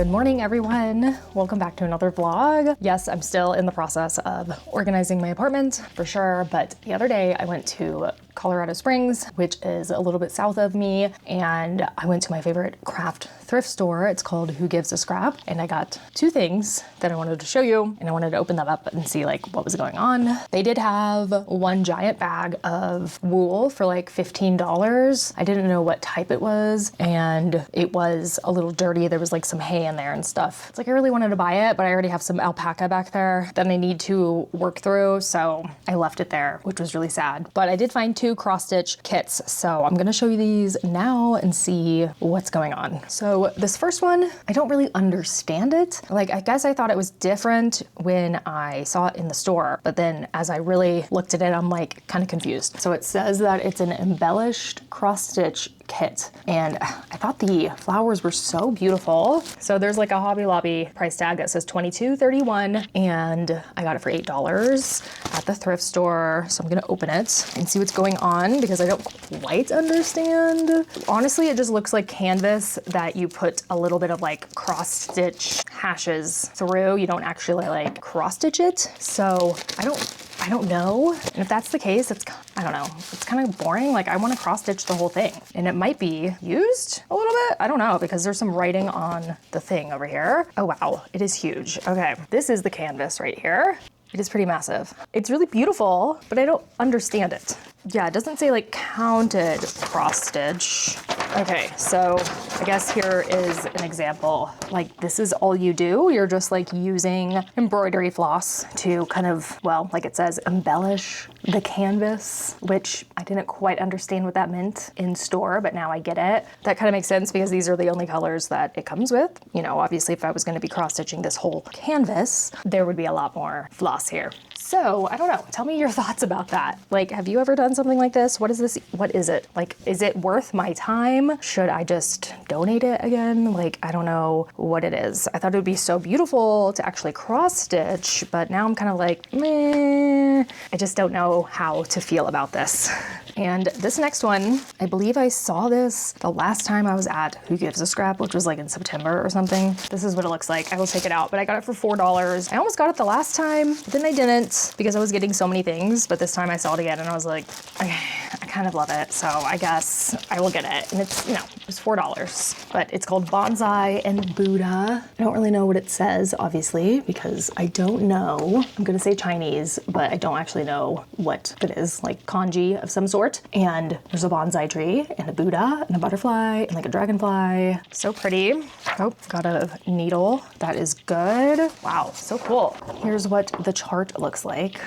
Good morning, everyone. Welcome back to another vlog. Yes, I'm still in the process of organizing my apartment for sure, but the other day I went to Colorado Springs, which is a little bit south of me, and I went to my favorite craft thrift store. It's called Who Gives a Scrap, and I got two things that I wanted to show you, and I wanted to open them up and see like what was going on. They did have one giant bag of wool for like $15. I didn't know what type it was, and it was a little dirty. There was like some hay in there and stuff. It's like I really wanted to buy it, but I already have some alpaca back there that I need to work through, so I left it there, which was really sad. But I did find two cross-stitch kits, so I'm gonna show you these now and see what's going on. So this first one, I don't really understand it. Like, I guess I thought it was different when I saw it in the store, but then as I really looked at it, I'm like kind of confused. So it says that it's an embellished cross-stitch kit, and I thought the flowers were so beautiful. So there's like a Hobby Lobby price tag that says $22.31, and I got it for $8 at the thrift store. So I'm gonna open it and see what's going on because I don't quite understand. Honestly, it just looks like canvas that you put a little bit of like cross stitch hashes through. You don't actually like cross stitch it. So I don't know. And if that's the case, I don't know. It's kind of boring. Like, I want to cross stitch the whole thing, and it might be used a little bit. I don't know, because there's some writing on the thing over here. Oh wow, it is huge. Okay, this is the canvas right here. It is pretty massive. It's really beautiful, but I don't understand it. Yeah, it doesn't say like counted cross stitch. Okay, so I guess here is an example. Like, this is all you do. You're just like using embroidery floss to kind of, well, like it says, embellish the canvas, which I didn't quite understand what that meant in store, but now I get it. That kind of makes sense because these are the only colors that it comes with. You know, obviously if I was gonna be cross-stitching this whole canvas, there would be a lot more floss here. So I don't know, tell me your thoughts about that. Like, have you ever done something like this? What is this? What is it? Like, is it worth my time? Should I just donate it again? Like, I don't know what it is. I thought it would be so beautiful to actually cross stitch, but now I'm kind of like, meh. I just don't know how to feel about this. And this next one, I believe I saw this the last time I was at Who Gives a Scrap, which was like in September or something. This is what it looks like. I will take it out, but I got it for $4. I almost got it the last time, but then I didn't because I was getting so many things. But this time I saw it again and I was like, okay, I kind of love it. So I guess I will get it. And it's, you know, it's $4, but it's called Bonsai and Buddha. I don't really know what it says, obviously, because I don't know. I'm gonna say Chinese, but I don't actually know what it is, like kanji of some sort. And there's a bonsai tree and a Buddha and a butterfly and like a dragonfly. So pretty. Oh, got a needle. That is good. Wow, so cool. Here's what the chart looks like.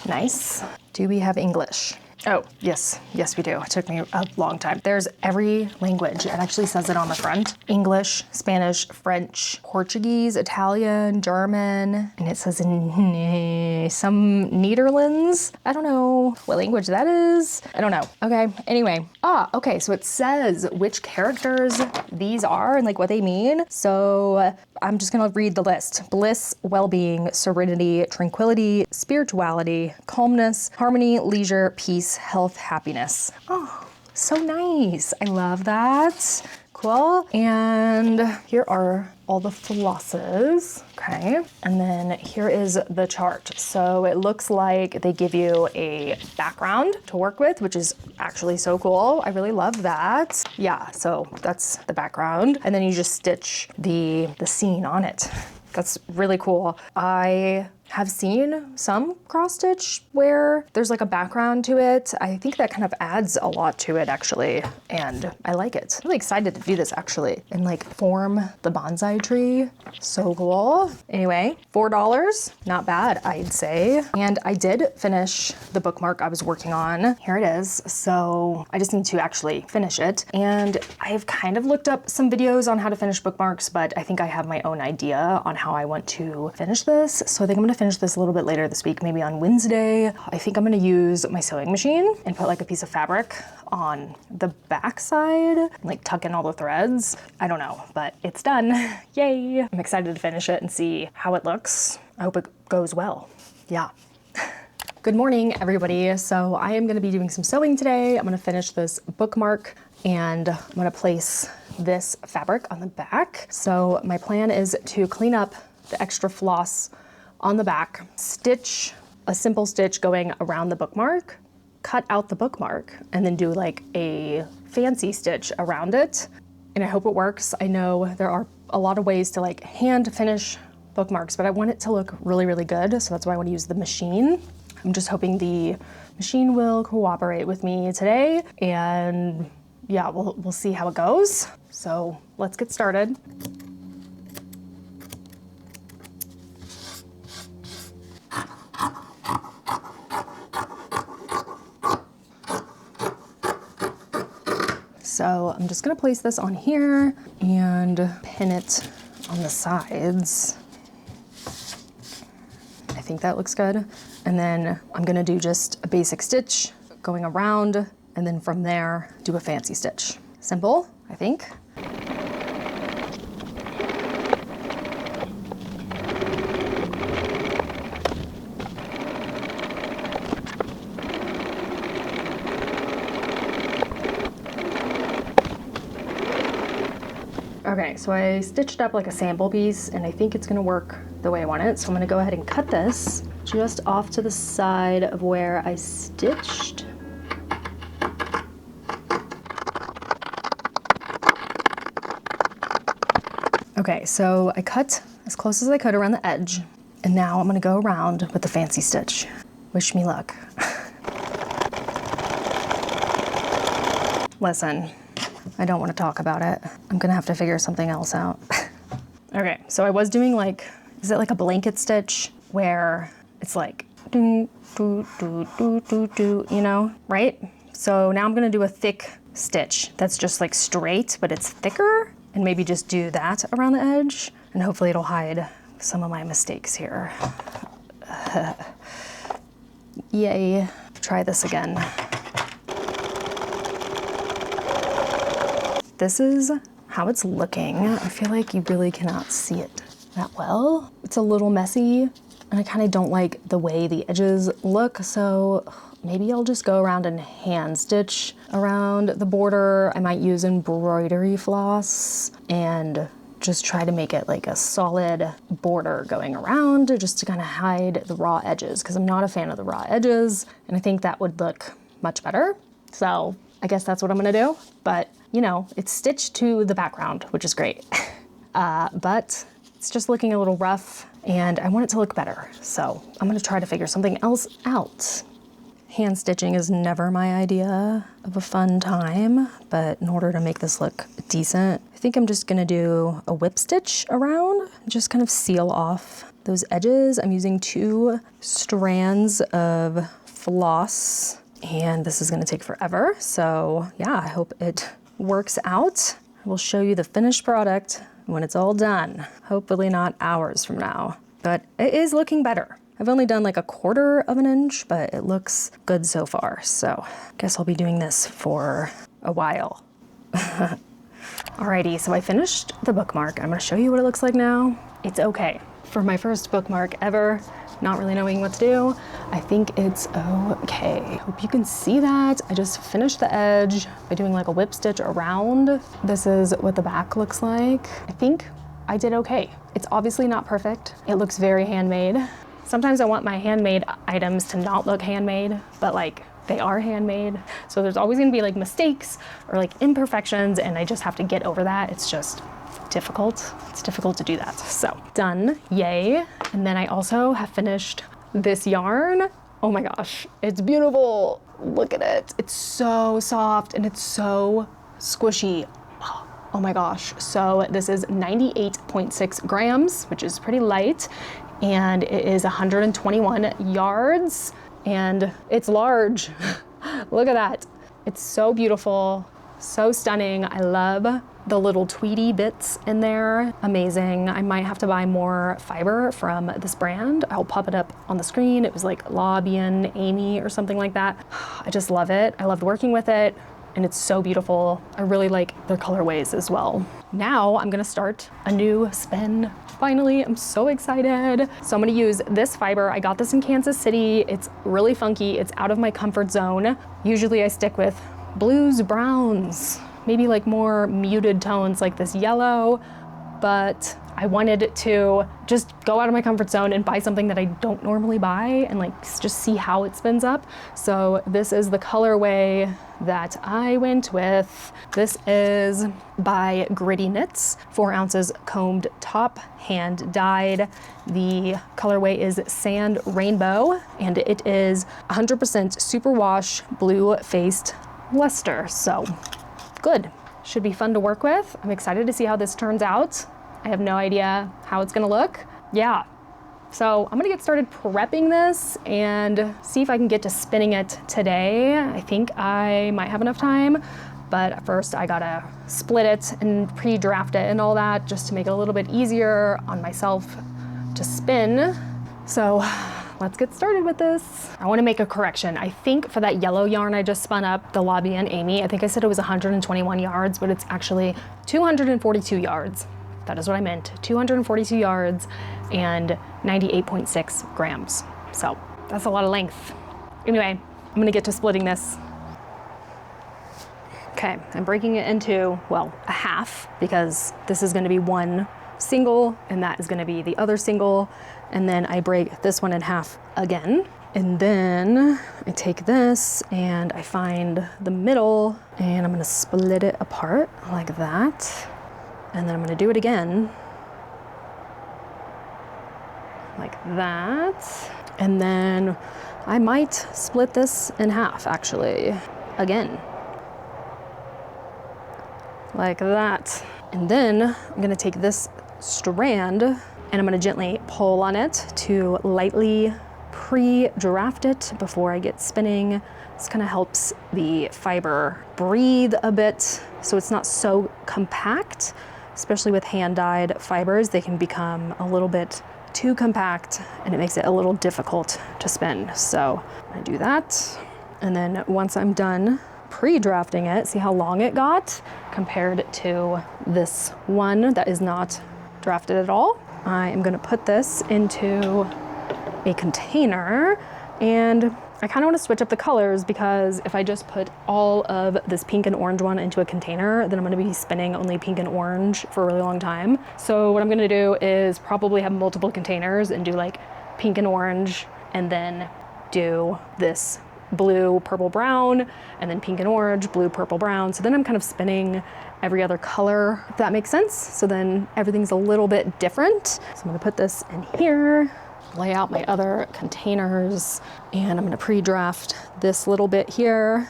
Nice. Do we have English? Oh, yes, we do. It took me a long time. There's every language. It actually says it on the front. English, Spanish, French, Portuguese, Italian, German, and it says in some Netherlands. I don't know what language that is. I don't know. Okay, anyway. Okay, so it says which characters these are and like what they mean. So I'm just gonna read the list. Bliss, well-being, serenity, tranquility, spirituality, calmness, harmony, leisure, peace, health, happiness. Oh, so nice. I love that. Cool. And here are all the flosses. Okay. And then here is the chart. So it looks like they give you a background to work with, which is actually so cool. I really love that. Yeah, so that's the background. And then you just stitch the scene on it. That's really cool. I have seen some cross stitch where there's like a background to it. I think that kind of adds a lot to it actually, and I like it. I'm really excited to do this actually and like form the bonsai tree. So cool. Anyway, $4, not bad, I'd say. And I did finish the bookmark I was working on. Here it is. So I just need to actually finish it. And I've kind of looked up some videos on how to finish bookmarks, but I think I have my own idea on how I want to finish this. So I think I'm gonna finish this a little bit later this week, maybe on Wednesday. I think I'm gonna use my sewing machine and put like a piece of fabric on the back side, and like tuck in all the threads. I don't know, but it's done. Yay. I'm excited to finish it and see how it looks. I hope it goes well. Yeah. Good morning, everybody. So I am gonna be doing some sewing today. I'm gonna finish this bookmark and I'm gonna place this fabric on the back. So my plan is to clean up the extra floss on the back, stitch a simple stitch going around the bookmark, cut out the bookmark, and then do like a fancy stitch around it. And I hope it works. I know there are a lot of ways to like hand finish bookmarks, but I want it to look really, really good. So that's why I want to use the machine. I'm just hoping the machine will cooperate with me today, and yeah, we'll see how it goes. So let's get started. So I'm just gonna place this on here and pin it on the sides. I think that looks good. And then I'm gonna do just a basic stitch going around, and then from there, do a fancy stitch. Simple, I think. Okay, so I stitched up like a sample piece, and I think it's gonna work the way I want it. So I'm gonna go ahead and cut this just off to the side of where I stitched. Okay, so I cut as close as I could around the edge, and now I'm gonna go around with the fancy stitch. Wish me luck. Listen, I don't want to talk about it. I'm gonna have to figure something else out. Okay, so I was doing like, is it like a blanket stitch where it's like, do, do, do, do, do, do, you know, right? So now I'm gonna do a thick stitch that's just like straight, but it's thicker, and maybe just do that around the edge, and hopefully it'll hide some of my mistakes here. Yay, try this again. This is how it's looking. I feel like you really cannot see it that well. It's a little messy, and I kind of don't like the way the edges look, so maybe I'll just go around and hand stitch around the border. I might use embroidery floss and just try to make it like a solid border going around, just to kind of hide the raw edges, because I'm not a fan of the raw edges, and I think that would look much better. So I guess that's what I'm gonna do, but you know, it's stitched to the background, which is great. But it's just looking a little rough, and I want it to look better. So I'm gonna try to figure something else out. Hand stitching is never my idea of a fun time, but in order to make this look decent, I think I'm just gonna do a whip stitch around, just kind of seal off those edges. I'm using 2 strands of floss, and this is gonna take forever. So yeah, I hope it works out. I will show you the finished product when it's all done. Hopefully not hours from now, but it is looking better. I've only done like 1/4 of an inch, but it looks good so far. So I guess I'll be doing this for a while. Alrighty, so I finished the bookmark. I'm gonna show you what it looks like now. It's okay. For my first bookmark ever, not really knowing what to do, I think it's okay. Hope you can see that. I just finished the edge by doing like a whip stitch around. This is what the back looks like. I think I did okay. It's obviously not perfect. It looks very handmade. Sometimes I want my handmade items to not look handmade, but like they are handmade. So there's always gonna be like mistakes or like imperfections, and I just have to get over that. It's just difficult. It's difficult to do that. So done, yay. And then I also have finished this yarn. Oh my gosh, it's beautiful. Look at it. It's so soft and it's so squishy. Oh my gosh. So this is 98.6 grams, which is pretty light. And it is 121 yards, and it's large. Look at that. It's so beautiful, so stunning. I love the little tweedy bits in there. Amazing. I might have to buy more fiber from this brand. I'll pop it up on the screen. It was like Lobby Amy or something like that. I just love it. I loved working with it, and it's so beautiful. I really like their colorways as well. Now I'm gonna start a new spin. Finally, I'm so excited. So I'm gonna use this fiber. I got this in Kansas City. It's really funky. It's out of my comfort zone. Usually I stick with blues, browns, maybe like more muted tones like this yellow, but I wanted to just go out of my comfort zone and buy something that I don't normally buy and like just see how it spins up. So this is the colorway that I went with. This is by Gritty Knits, 4 ounces combed top, hand dyed. The colorway is Sand Rainbow, and it is 100% superwash blue faced luster. So good, should be fun to work with. I'm excited to see how this turns out. I have no idea how it's gonna look. Yeah, so I'm gonna get started prepping this and see if I can get to spinning it today. I think I might have enough time, but first I gotta split it and pre-draft it and all that just to make it a little bit easier on myself to spin. So let's get started with this. I wanna make a correction. I think for that yellow yarn I just spun up, the Lobby and Amy, I think I said it was 121 yards, but it's actually 242 yards. That is what I meant, 242 yards and 98.6 grams. So that's a lot of length. Anyway, I'm gonna get to splitting this. Okay, I'm breaking it into, well, a half, because this is gonna be one single and that is gonna be the other single. And then I break this one in half again. And then I take this and I find the middle and I'm gonna split it apart like that. And then I'm gonna do it again, like that. And then I might split this in half actually, again, like that. And then I'm gonna take this strand and I'm gonna gently pull on it to lightly pre-draft it before I get spinning. This kind of helps the fiber breathe a bit so it's not so compact. Especially with hand-dyed fibers, they can become a little bit too compact and it makes it a little difficult to spin. So I'm gonna do that. And then once I'm done pre-drafting it, see how long it got compared to this one that is not drafted at all. I am gonna put this into a container, and I kind of want to switch up the colors because if I just put all of this pink and orange one into a container, then I'm going to be spinning only pink and orange for a really long time. So what I'm going to do is probably have multiple containers and do like pink and orange, and then do this blue, purple, brown, and then pink and orange, blue, purple, brown. So then I'm kind of spinning every other color, if that makes sense. So then everything's a little bit different. So I'm going to put this in here, lay out my other containers, and I'm gonna pre-draft this little bit here.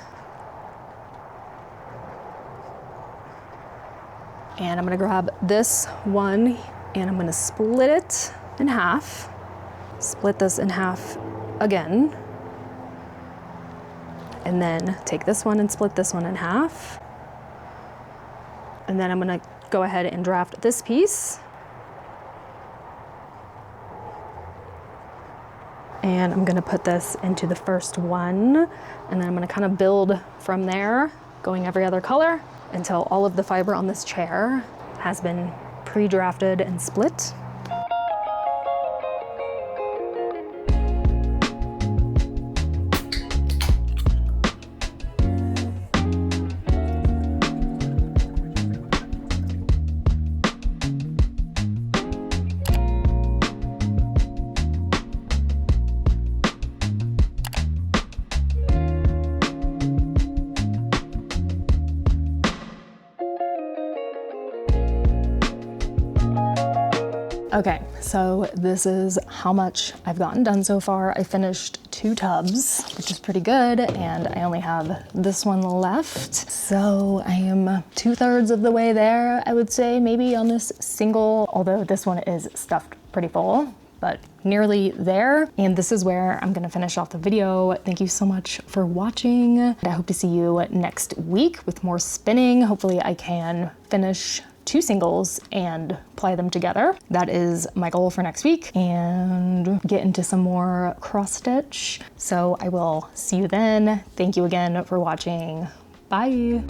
And I'm gonna grab this one and I'm gonna split it in half, split this in half again, and then take this one and split this one in half. And then I'm gonna go ahead and draft this piece. And I'm gonna put this into the first one, and then I'm gonna kind of build from there, going every other color until all of the fiber on this chair has been pre-drafted and split. Okay, so this is how much I've gotten done so far. I finished 2 tubs, which is pretty good, and I only have this one left. So I am 2/3 of the way there, I would say, maybe on this single, although this one is stuffed pretty full, but nearly there. And this is where I'm gonna finish off the video. Thank you so much for watching. I hope to see you next week with more spinning. Hopefully I can finish 2 singles and ply them together. That is my goal for next week, and get into some more cross stitch. So I will see you then. Thank you again for watching. Bye.